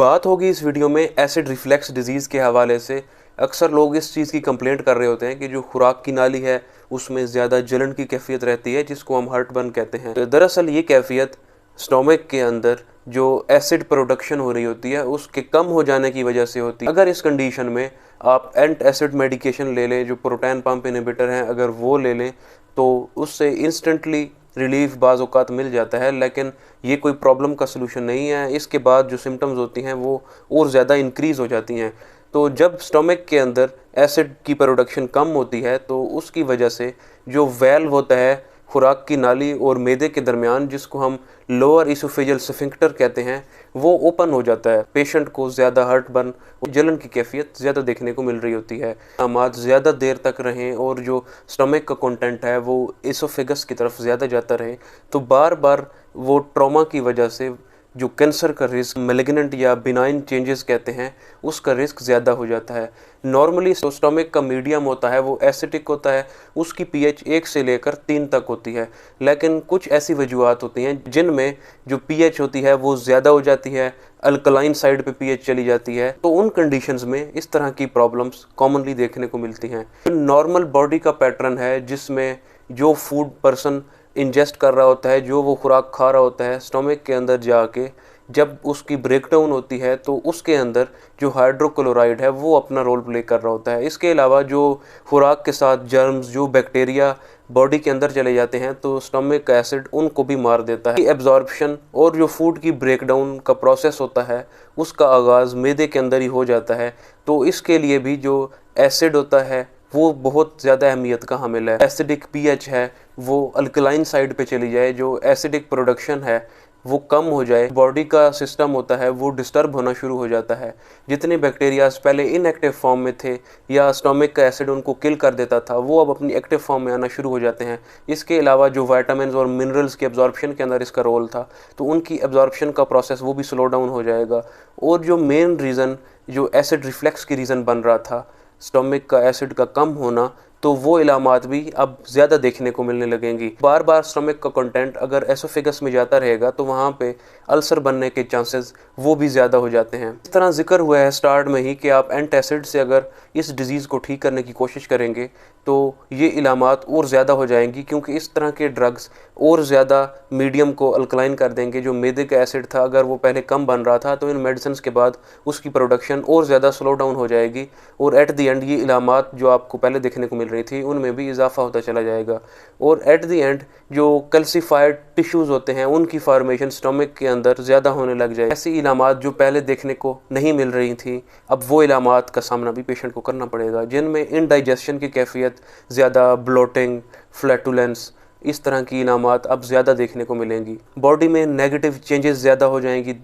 बात होगी इस वीडियो में एसिड रिफ्लेक्स डिजीज़ के हवाले से। अक्सर लोग इस चीज़ की कंप्लेंट कर रहे होते हैं कि जो खुराक की नाली है उसमें ज़्यादा जलन की कैफियत रहती है, जिसको हम हार्टबर्न कहते हैं। तो दरअसल ये कैफियत स्टोमक के अंदर जो एसिड प्रोडक्शन हो रही होती है उसके कम हो जाने की वजह से होती है। अगर इस कंडीशन में आप एंट एसिड मेडिकेशन ले लें, जो प्रोटॉन पंप इनहिबिटर हैं, अगर वो ले लें तो उससे इंस्टेंटली रिलीफ बाज़ औक़ात मिल जाता है, लेकिन ये कोई प्रॉब्लम का सलूशन नहीं है। इसके बाद जो सिम्टम्स होती हैं वो और ज़्यादा इंक्रीज़ हो जाती हैं। तो जब स्टोमक के अंदर एसिड की प्रोडक्शन कम होती है तो उसकी वजह से जो वेल्व होता है खुराक की नाली और मैदे के दरमियान, जिसको हम लोअर इसोफेजियल स्फिंक्टर कहते हैं, वो ओपन हो जाता है। पेशेंट को ज़्यादा हार्टबर्न और जलन की कैफियत ज़्यादा देखने को मिल रही होती है। अमात ज़्यादा देर तक रहें और जो स्टमक का कंटेंट है वो इसोफेगस की तरफ ज़्यादा जाता रहे, तो बार बार वो ट्रॉमा की वजह से जो कैंसर का रिस्क, मैलिग्नेंट या बिनाइन चेंजेस कहते हैं, उसका रिस्क ज़्यादा हो जाता है। नॉर्मली स्टोमक का मीडियम होता है वो एसिडिक होता है, उसकी पीएच 1 से लेकर 3 तक होती है। लेकिन कुछ ऐसी वजूहत होती हैं जिनमें जो पीएच होती है वो ज़्यादा हो जाती है, अल्कलाइन साइड पे पीएच चली जाती है। तो उन कंडीशंस में इस तरह की प्रॉब्लम्स कॉमनली देखने को मिलती हैं। नॉर्मल बॉडी का पैटर्न है जिसमें जो फूड पर्सन इंजेस्ट कर रहा होता है, जो वो खुराक खा रहा होता है, स्टोमक के अंदर जाके जब उसकी ब्रेकडाउन होती है तो उसके अंदर जो हाइड्रोक्लोराइड है वो अपना रोल प्ले कर रहा होता है। इसके अलावा जो खुराक के साथ जर्म्स, जो बैक्टीरिया बॉडी के अंदर चले जाते हैं तो स्टोमक का एसिड उनको भी मार देता है। एब्जॉर्प्शन और जो फूड की ब्रेकडाउन का प्रोसेस होता है उसका आगाज़ मैदे के अंदर ही हो जाता है। तो इसके लिए भी जो एसिड होता है वो बहुत ज़्यादा अहमियत का हामिल है। एसिडिक पीएच है वो अल्कलाइन साइड पे चली जाए, जो एसिडिक प्रोडक्शन है वो कम हो जाए, बॉडी का सिस्टम होता है वो डिस्टर्ब होना शुरू हो जाता है। जितने बैक्टीरियाज पहले इनएक्टिव फॉर्म में थे या स्टोमक का एसिड उनको किल कर देता था, वो अब अपनी एक्टिव फॉर्म में आना शुरू हो जाते हैं। इसके अलावा जो विटामिन्स और मिनरल्स के एब्जॉर्प्शन के अंदर इसका रोल था, तो उनकी एब्जॉर्प्शन का प्रोसेस वो भी स्लो डाउन हो जाएगा। और जो मेन रीज़न जो एसिड रिफ्लेक्स की रीज़न बन रहा था, स्टोमक का एसिड का कम होना, तो वो इलामात भी अब ज़्यादा देखने को मिलने लगेंगी। बार बार स्टोमक का कंटेंट अगर एसोफेगस में जाता रहेगा तो वहाँ पे अल्सर बनने के चांसेस वो भी ज़्यादा हो जाते हैं। इस तरह जिक्र हुआ है स्टार्ट में ही कि आप एंटासिड से अगर इस डिज़ीज़ को ठीक करने की कोशिश करेंगे तो ये इलामात और ज़्यादा हो जाएंगी, क्योंकि इस तरह के ड्रग्स और ज़्यादा मीडियम को अल्कलाइन कर देंगे। जो मैदे का एसिड था अगर वो पहले कम बन रहा था तो इन मेडिसिन के बाद उसकी प्रोडक्शन और ज़्यादा स्लो डाउन हो जाएगी और एट द एंड ये इलामात जो आपको पहले देखने को मिल रही थी उनमें भी इजाफा होता चला जाएगा। और एट द एंड जो कैल्सिफाइड टिश्यूज़ होते हैं उनकी फॉर्मेशन स्टोमक के अंदर ज़्यादा होने लग जाए। ऐसी इलामात जो पहले देखने को नहीं मिल रही थी, अब वो इलामात का सामना भी पेशेंट को करना पड़ेगा, जिनमें इनडाइजेशन की कैफियत ज़्यादा, ब्लोटिंग, फ्लैटुलेंस, इस तरह की इलामात अब ज़्यादा देखने को मिलेंगी। बॉडी में नेगेटिव चेंजेस ज़्यादा हो जाएंगी,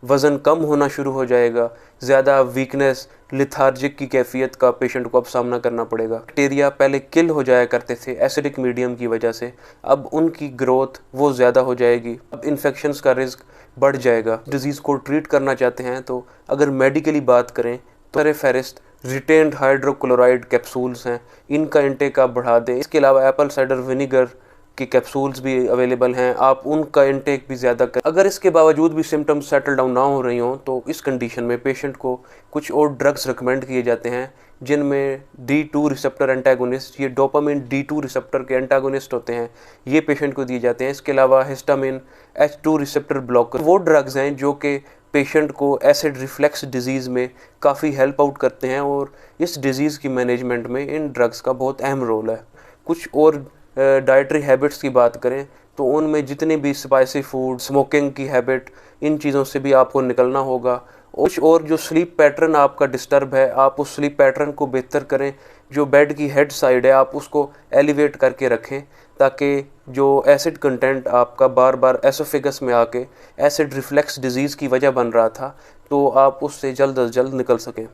वज़न कम होना शुरू हो जाएगा, ज़्यादा वीकनेस, लिथार्जिक की कैफियत का पेशेंट को अब सामना करना पड़ेगा। बैक्टीरिया पहले किल हो जाया करते थे एसिडिक मीडियम की वजह से, अब उनकी ग्रोथ वो ज़्यादा हो जाएगी, अब इन्फेक्शंस का रिस्क बढ़ जाएगा। डिज़ीज़ को ट्रीट करना चाहते हैं तो अगर मेडिकली बात करें तो फेरिस्ट रिटेन्ड हाइड्रोक्लोराइड कैप्सूल्स हैं, इनका इंटेक आप बढ़ा दें। इसके अलावा एप्पल साइडर विनीगर की कैप्सूल्स भी अवेलेबल हैं, आप उनका इंटेक भी ज़्यादा करें। अगर इसके बावजूद भी सिम्टम्स सेटल डाउन ना हो रही हों तो इस कंडीशन में पेशेंट को कुछ और ड्रग्स रिकमेंड किए जाते हैं, जिनमें D2 रिसेप्टर एंटागोनिस्ट, ये डोपामिन D2 रिसेप्टर के एंटागोनिस्ट होते हैं, ये पेशेंट को दिए जाते हैं। इसके अलावा हिस्टामिन H2 रिसेप्टर ब्लॉकर, वो ड्रग्स हैं जो कि पेशेंट को एसिड रिफ्लेक्स डिजीज़ में काफ़ी हेल्प आउट करते हैं और इस डिज़ीज़ की मैनेजमेंट में इन ड्रग्स का बहुत अहम रोल है। कुछ और डाइटरी हैबिट्स की बात करें तो उनमें जितने भी स्पाइसी फूड, स्मोकिंग की हैबिट, इन चीज़ों से भी आपको निकलना होगा। कुछ और जो स्लीप पैटर्न आपका डिस्टर्ब है, आप उस स्लीप पैटर्न को बेहतर करें। जो बेड की हेड साइड है आप उसको एलिवेट करके रखें, ताकि जो एसिड कंटेंट आपका बार बार एसोफेगस में आके एसिड रिफ्लेक्स डिजीज़ की वजह बन रहा था तो आप उससे जल्द अज जल्द निकल सकें।